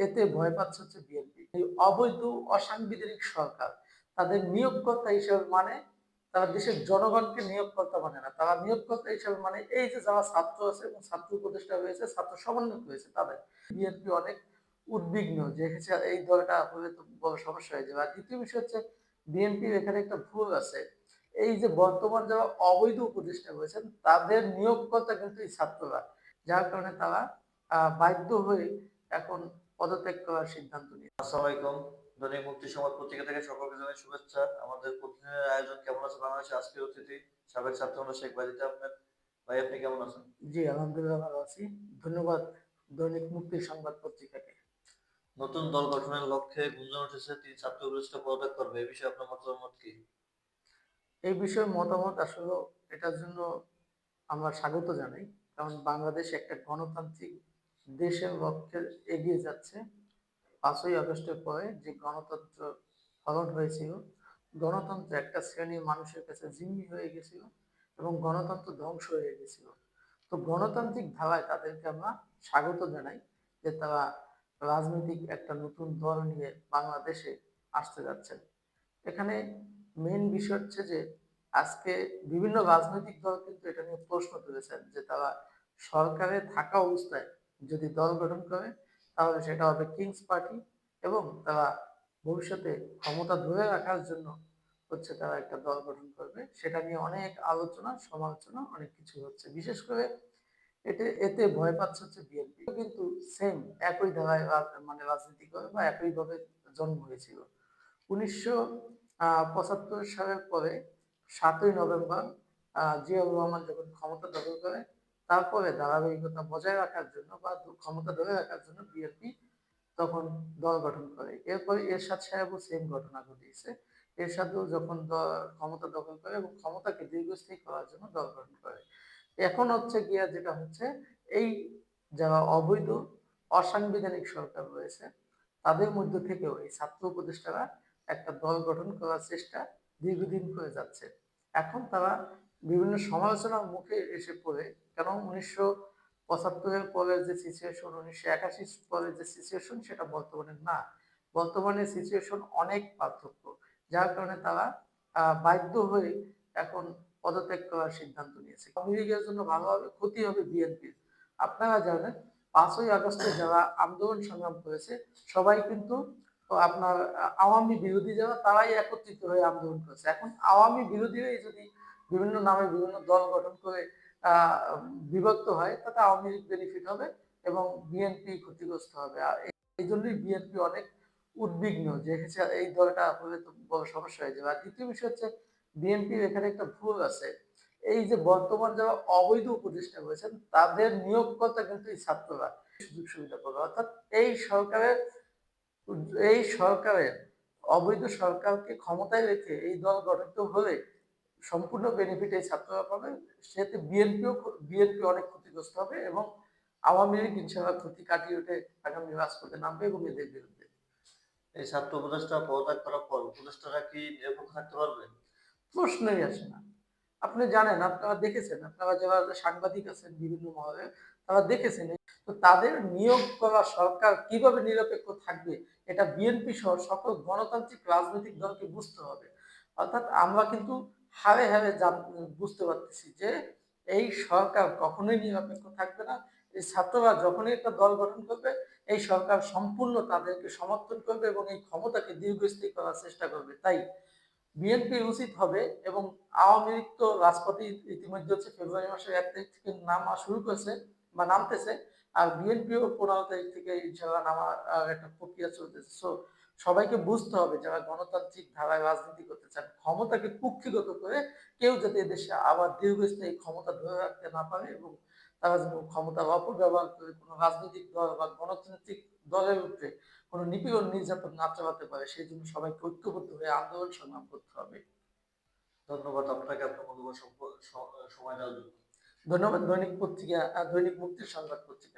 এতে ভয় পাচ্ছে হচ্ছে বিএনপি। এই অবৈধ অসাংবিধানিক সরকার তাদের নিয়োগকর্তা হিসেবে মানে, তারা দেশের জনগণকে নিয়োগকর্তা মানে না। তারা নিয়োগকর্তা হিসেবে মানে এই যে যারা ছাত্র আছে এবং ছাত্র উপদেষ্টা হয়েছে, ছাত্র সমন্বয়ক হয়েছে তাদের। বিএনপি অনেক উদ্বিগ্ন যে এই দলটা হলে তো বড় সমস্যা হয়ে যাবে। আর দ্বিতীয় বিষয় হচ্ছে বিএনপির এখানে একটা ভুল আছে। এই যে বর্তমান যারা অবৈধ উপদেষ্টা হয়েছেন তাদের নিয়োগকর্তা কিন্তু এই ছাত্ররা। যার কারণে তারা বাধ্য হয়ে এখন পদত্যাগ করার সিদ্ধান্ত নিয়েছে। আসসালামু আলাইকুম। দৈনিক মুক্তি সংবাদ পত্রিকা থেকে সকলকে জানাই শুভেচ্ছা। আমাদের প্রতিদিনের আয়োজন কেমন আছে বাংলাদেশের আজকের অতিথি সাবেক ছাত্রনেতা শেখ বাজিত আহমেদ। ভাই আপনি কেমন আছেন? জি, আলহামদুলিল্লাহ ভালো আছি। ধন্যবাদ দৈনিক মুক্তির সংবাদ পত্রিকাকে। নতুন দল গঠনের লক্ষ্যে গুঞ্জন উঠেছে তিনি ছাত্র উপদেষ্টা পদত্যাগ করবে। এই বিষয়ে আপনার মতামত কি? এই বিষয়ে মতামত আসলে এটার জন্য আমরা স্বাগত জানাই। কারণ বাংলাদেশ একটা গণতান্ত্রিক দেশের লক্ষ্যে এগিয়ে যাচ্ছে। ৫ই আগস্টের পরে যে গণতন্ত্র হরণ হয়েছিল, গণতন্ত্র একটা শ্রেণীর মানুষের কাছে জিম্মি হয়ে গেছিল এবং গণতন্ত্র ধ্বংস হয়ে গেছিল। তো গণতান্ত্রিক ধারায় তাদেরকে আমরা স্বাগত জানাই যে তারা রাজনৈতিক একটা নতুন দল নিয়ে বাংলাদেশে আসতে যাচ্ছেন। এখানে মেইন বিষয় হচ্ছে যে আজকে বিভিন্ন রাজনৈতিক দল কিন্তু এটা নিয়ে প্রশ্ন তুলেছেন যে তারা সরকারে থাকা অবস্থায় যদি দল গঠন করে তাহলে সেটা হবে কিংস পার্টি এবং তারা ভবিষ্যতে ক্ষমতা ধরে রাখার জন্য হচ্ছে তারা একটা দল গঠন করবে। সেটা নিয়ে অনেক আলোচনা সমালোচনা অনেক কিছু হচ্ছে। বিশেষ করে এতে ভয় পাচ্ছে হচ্ছে বিএনপি কিন্তু সেম একই ধারায় মানে রাজনীতি করে বা একইভাবে জন্ম হয়েছিল। ১৯৭৫ সালের পরে ৭ই নভেম্বর জিয়াউর রহমান যখন ক্ষমতা দখল করে তারপরে ধারাবাহিকতা বজায় রাখার জন্য বা ক্ষমতা ধরে রাখার জন্য বিএনপি তখন দল গঠন করে। এরপরে এরশাদ সাহেবও সেম ঘটনা ঘটিয়েছে। এরশাদও যখন ক্ষমতা দখল করে এবং ক্ষমতাকে দীর্ঘস্থায়ী করার জন্য দল গঠন করে। এখন হচ্ছে গিয়া যেটা হচ্ছে এই যারা অবৈধ অসাংবিধানিক সরকার রয়েছে তাদের মধ্য থেকেও এই ছাত্র উপদেষ্টারা একটা দল গঠন করার চেষ্টা দীর্ঘদিন করে যাচ্ছে। এখন তারা বিভিন্ন সমালোচনার মুখে এসে পড়ে, কারণ ১৯৭৫-এর পরের যে সিচুয়েশন, ১৯৮১ পরের যে সিচুয়েশন সেটা বর্তমানে না। বর্তমানে সিচুয়েশন অনেক পার্থক্য। যার কারণে তারা বাধ্য হয়ে এখন পদত্যাগ করার সিদ্ধান্ত নিয়েছে। আওয়ামী লীগের জন্য ভালো হবে, ক্ষতি হবে বিএনপির। আপনারা জানেন ৫ই আগস্টে যারা আন্দোলন সংগ্রাম করেছে সবাই কিন্তু আপনার আওয়ামী বিরোধী যারা তারাই একত্রিত হয়ে আন্দোলন করেছে। এখন আওয়ামী বিরোধীরাই যদি বিভিন্ন নামে বিভিন্ন দল গঠন করে আহ বিভক্ত হয় তাতে আওয়ামী লীগ বেনিফিট হবে এবং বিএনপি ক্ষতিগ্রস্ত হবে। আর এই জন্যই বিএনপি অনেক উদ্বিগ্ন যে এই দলটা হলে তো বড় সমস্যা হয়ে যাবে। আর দ্বিতীয় বিষয় হচ্ছে বিএনপির এখানে একটা ভুল আছে। এই যে বর্তমান যারা অবৈধ উপদেষ্টা হয়েছেন তাদের নিয়োগকর্তা কিন্তু এই ছাত্ররা সুযোগ সুবিধা পাবে। অর্থাৎ এই সরকারের অবৈধ সরকারকে ক্ষমতায় রেখে এই দল গঠিত হলে সম্পূর্ণ বেনিফিট এই ছাত্ররা পাবে। সেতে বিএনপি অনেক ক্ষতিগ্রস্ত হবে এবং আওয়ামী লীগ ইনশাআল্লাহ ক্ষতি কাটিয়ে উঠে আগামী রাজপথে নামবে এবং এদের বিরুদ্ধে। এই ছাত্র উপদেষ্টা পদত্যাগ করার পর উপদেষ্টারা কি নিরপেক্ষ থাকতে পারবে? প্রশ্নই আসে না। আপনি জানেন, আপনারা দেখেছেন, আপনারা যারা সাংবাদিক আছেন বিভিন্ন মহলে তারা দেখেছেন তো তাদের নিয়োগ করা সরকার কিভাবে নিরপেক্ষ থাকবে এটা বিএনপি সহ সকল গণতান্ত্রিক রাজনৈতিক দলকে বুঝতে হবে। অর্থাৎ আমরা কিন্তু হাড়ে হাড়ে বুঝতে পারতেছি যে এই সরকার কখনোই নিরপেক্ষ থাকবে না। এই ছাত্ররা যখনই একটা দল গঠন করবে এই সরকার সম্পূর্ণ তাদেরকে সমর্থন করবে এবং এই ক্ষমতাকে দীর্ঘস্থায়ী করার চেষ্টা করবে। তাই বিএনপির উচিত হবে এবং আওয়ামী লীগ তো রাজপথে ইতিমধ্যে হচ্ছে ফেব্রুয়ারি মাসের ১ তারিখ থেকে নামা শুরু করেছে বা নামতেছে। আর বিএনপিও ১৫ তারিখ থেকে ইনশাআল্লাহ নামার একটা প্রক্রিয়া চলতেছে। সো সবাইকে বুঝতে হবে যারা গণতান্ত্রিক ধারায় রাজনীতি করতে চান, ক্ষমতাকে কুক্ষিগত করে কেউ যাতে এদেশে আবার দীর্ঘস্থায়ী ক্ষমতা ধরে রাখতে না পারে এবং তারা যেন ক্ষমতার অপব্যবহার করে কোনো রাজনৈতিক দল বা গণতান্ত্রিক দলের উপরে কোনো নিপীড়ন নির্যাতন না চালাতে পারে সেই জন্য সবাইকে ঐক্যবদ্ধ হয়ে আন্দোলন সংগ্রাম করতে হবে। ধন্যবাদ আপনাকে আপনার মূল্যবান সময় দেওয়ার জন্য। ধন্যবাদ দৈনিক মুক্তির সংবাদ পত্রিকা।